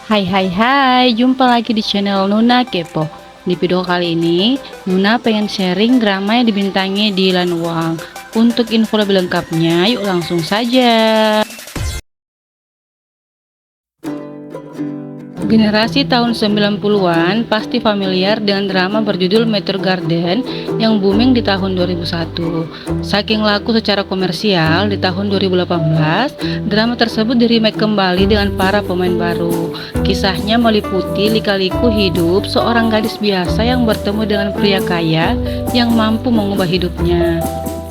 Hai hai hai, jumpa lagi di channel Nuna Kepo. Di video kali ini, Nuna pengen sharing drama yang dibintangi Dylan Wang. Untuk info lebih lengkapnya, yuk langsung saja. Generasi tahun 90-an pasti familiar dengan drama berjudul Meteor Garden yang booming di tahun 2001. Saking laku secara komersial di tahun 2018, drama tersebut di-remake kembali dengan para pemain baru. Kisahnya meliputi lika-liku hidup seorang gadis biasa yang bertemu dengan pria kaya yang mampu mengubah hidupnya.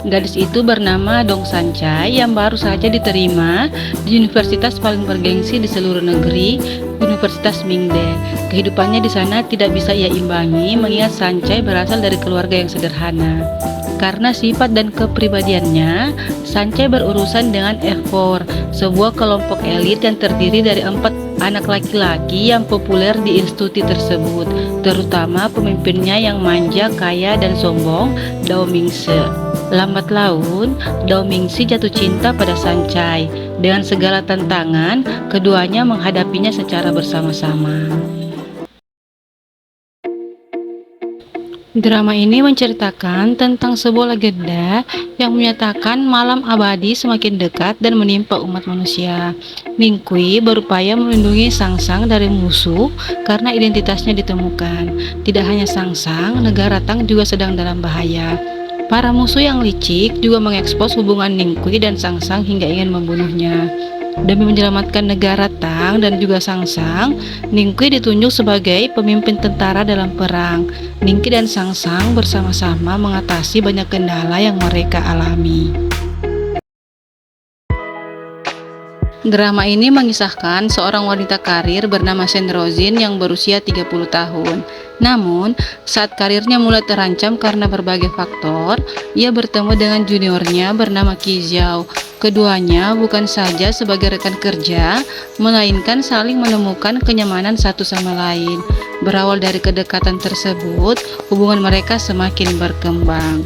Gadis itu bernama Dong Sancai yang baru saja diterima di universitas paling bergengsi di seluruh negeri, Universitas Mingde. Kehidupannya di sana tidak bisa ia imbangi mengingat Sancai berasal dari keluarga yang sederhana. Karena sifat dan kepribadiannya, Sancai berurusan dengan F4, sebuah kelompok elit yang terdiri dari 4 anak laki-laki yang populer di institusi tersebut, terutama pemimpinnya yang manja, kaya, dan sombong, Dao Mingse. Lambat laun, Dao Mingsi jatuh cinta pada Sancai. Dengan segala tantangan, keduanya menghadapinya secara bersama-sama. Drama ini menceritakan tentang sebuah legenda yang menyatakan malam abadi semakin dekat dan menimpa umat manusia. Ning Kui berupaya melindungi Sangsang dari musuh karena identitasnya ditemukan. Tidak hanya Sangsang, negara Tang juga sedang dalam bahaya. Para musuh yang licik juga mengekspos hubungan Ning Kui dan Sangsang hingga ingin membunuhnya. Demi menyelamatkan negara Tang dan juga Sangsang, Ning Kui ditunjuk sebagai pemimpin tentara dalam perang. Ning Kui dan Sangsang bersama-sama mengatasi banyak kendala yang mereka alami. Drama ini mengisahkan seorang wanita karir bernama Shen Rozin yang berusia 30 tahun. Namun, saat karirnya mulai terancam karena berbagai faktor, ia bertemu dengan juniornya bernama Qi Xiao. Keduanya bukan saja sebagai rekan kerja, melainkan saling menemukan kenyamanan satu sama lain. Berawal dari kedekatan tersebut, hubungan mereka semakin berkembang.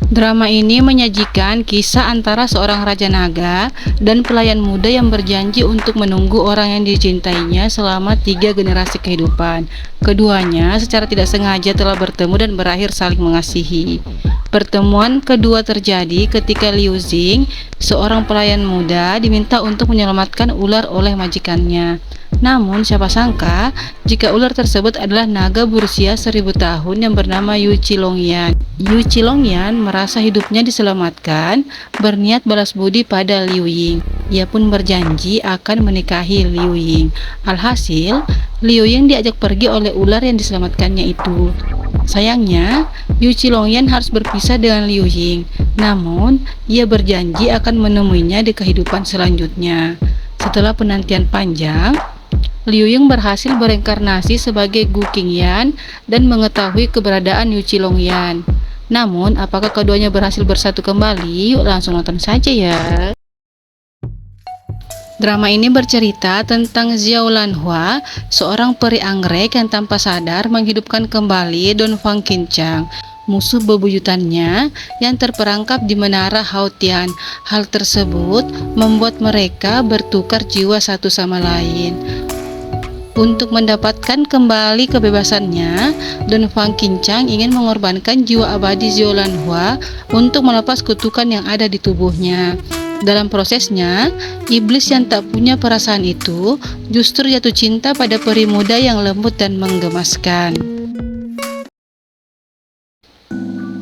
Drama ini menyajikan kisah antara seorang raja naga dan pelayan muda yang berjanji untuk menunggu orang yang dicintainya selama 3 generasi kehidupan. Keduanya secara tidak sengaja telah bertemu dan berakhir saling mengasihi. Pertemuan kedua terjadi ketika Liu Xing, seorang pelayan muda, diminta untuk menyelamatkan ular oleh majikannya. Namun siapa sangka jika ular tersebut adalah naga berusia 1000 tahun yang bernama Yu Qilongyan. Yu Qilongyan merasa hidupnya diselamatkan, berniat balas budi pada Liu Ying. Ia pun berjanji akan menikahi Liu Ying. Alhasil, Liu Ying diajak pergi oleh ular yang diselamatkannya itu. Sayangnya, Yu Qilongyan harus berpisah dengan Liu Ying. Namun, ia berjanji akan menemuinya di kehidupan selanjutnya. Setelah penantian panjang, Liu Ying berhasil bereinkarnasi sebagai Gu Qingyan dan mengetahui keberadaan Yu Qilongyan. Namun, apakah keduanya berhasil bersatu kembali? Yuk langsung nonton saja ya. Drama ini bercerita tentang Xiao Lanhua, seorang peri anggrek yang tanpa sadar menghidupkan kembali Don Fang Qinchang, musuh bebuyutannya yang terperangkap di menara Haotian. Hal tersebut membuat mereka bertukar jiwa satu sama lain. Untuk mendapatkan kembali kebebasannya, Don Fang Qinchang ingin mengorbankan jiwa abadi Xiao Lanhua untuk melepas kutukan yang ada di tubuhnya. Dalam prosesnya, iblis yang tak punya perasaan itu justru jatuh cinta pada peri muda yang lembut dan menggemaskan.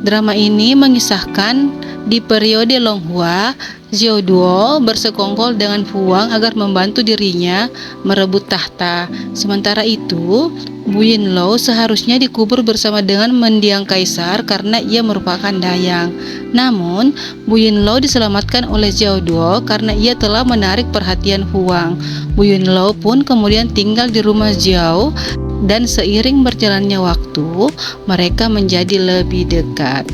Drama ini mengisahkan di periode Longhua, Xiao Duo bersekongkol dengan Fu Wang agar membantu dirinya merebut tahta. Sementara itu, Bu Yinlou seharusnya dikubur bersama dengan mendiang kaisar karena ia merupakan dayang. Namun, Bu Yinlou diselamatkan oleh Xiao Duo karena ia telah menarik perhatian Fu Wang. Bu Yinlou pun kemudian tinggal di rumah Xiao dan seiring berjalannya waktu, mereka menjadi lebih dekat.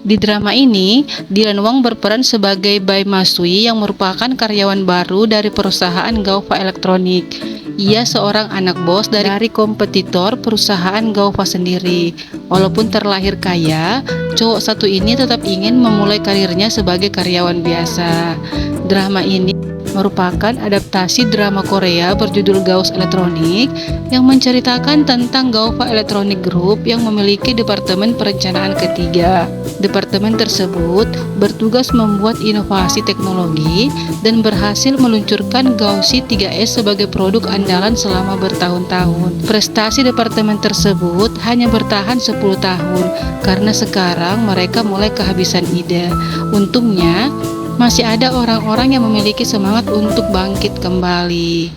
Di drama ini, Dylan Wong berperan sebagai Bai Masui yang merupakan karyawan baru dari perusahaan Gaufa Elektronik. Ia seorang anak bos dari kompetitor perusahaan Gaufa sendiri. Walaupun terlahir kaya, cowok satu ini tetap ingin memulai karirnya sebagai karyawan biasa. Drama ini merupakan adaptasi drama Korea berjudul Gauss Elektronik yang menceritakan tentang Gaufa Electronic Group yang memiliki departemen perencanaan ketiga. Departemen tersebut bertugas membuat inovasi teknologi dan berhasil meluncurkan Gaussy 3S sebagai produk andalan selama bertahun-tahun. Prestasi departemen tersebut hanya bertahan 10 tahun karena sekarang mereka mulai kehabisan ide. Untungnya, masih ada orang-orang yang memiliki semangat untuk bangkit kembali.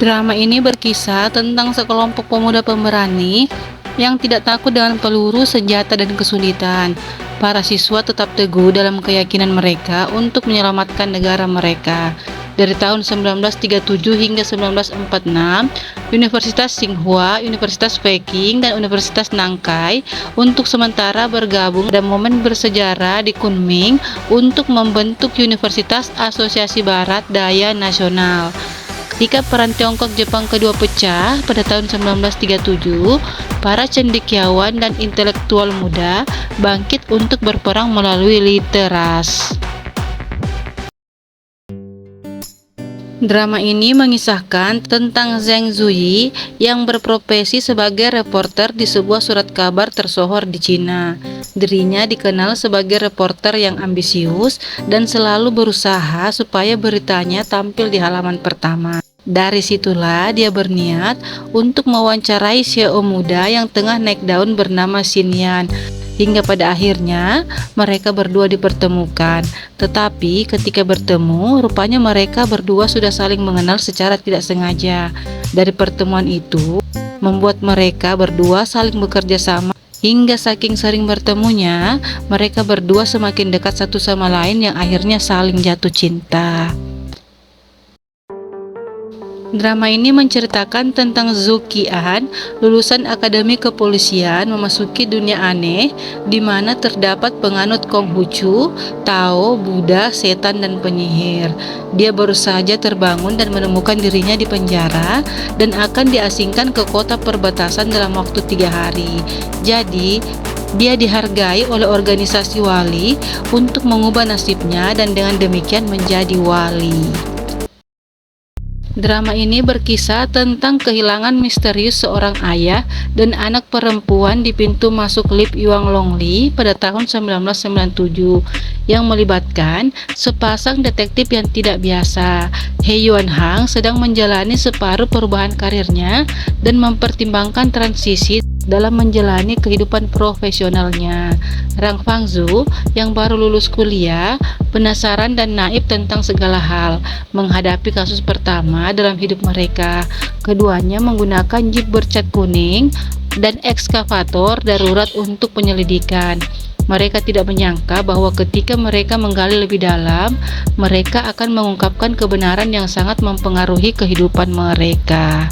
Drama ini berkisah tentang sekelompok pemuda pemberani yang tidak takut dengan peluru, senjata, dan kesulitan. Para siswa tetap teguh dalam keyakinan mereka untuk menyelamatkan negara mereka. Dari tahun 1937 hingga 1946, Universitas Tsinghua, Universitas Peking, dan Universitas Nankai untuk sementara bergabung pada momen bersejarah di Kunming untuk membentuk Universitas Asosiasi Barat Daya Nasional. Ketika perang Tiongkok-Jepang kedua pecah pada tahun 1937, para cendekiawan dan intelektual muda bangkit untuk berperang melalui literas. Drama ini mengisahkan tentang Zheng Zuyi yang berprofesi sebagai reporter di sebuah surat kabar tersohor di Cina. Dirinya dikenal sebagai reporter yang ambisius dan selalu berusaha supaya beritanya tampil di halaman pertama. Dari situlah dia berniat untuk mewawancarai CEO muda yang tengah naik daun bernama Xin Yan. Hingga pada akhirnya mereka berdua dipertemukan. Tetapi ketika bertemu, rupanya mereka berdua sudah saling mengenal secara tidak sengaja. Dari pertemuan itu membuat mereka berdua saling bekerja sama. Hingga saking sering bertemunya, mereka berdua semakin dekat satu sama lain yang akhirnya saling jatuh cinta. Drama ini menceritakan tentang Zhu Qian, lulusan Akademi Kepolisian memasuki dunia aneh di mana terdapat penganut Konghucu, Tao, Buddha, setan, dan penyihir. Dia baru saja terbangun dan menemukan dirinya di penjara dan akan diasingkan ke kota perbatasan dalam waktu 3 hari. Jadi, dia dihargai oleh organisasi wali untuk mengubah nasibnya dan dengan demikian menjadi wali. Drama ini berkisah tentang kehilangan misterius seorang ayah dan anak perempuan di pintu masuk lift Yuan Longli pada tahun 1997 yang melibatkan sepasang detektif yang tidak biasa. He Yuan Hang sedang menjalani separuh perubahan karirnya dan mempertimbangkan transisi dalam menjalani kehidupan profesionalnya. Rang Fangzu yang baru lulus kuliah, penasaran dan naif tentang segala hal, menghadapi kasus pertama dalam hidup mereka. Keduanya menggunakan jeep bercat kuning dan ekskavator darurat untuk penyelidikan. Mereka tidak menyangka bahwa ketika mereka menggali lebih dalam, mereka akan mengungkapkan kebenaran yang sangat mempengaruhi kehidupan mereka.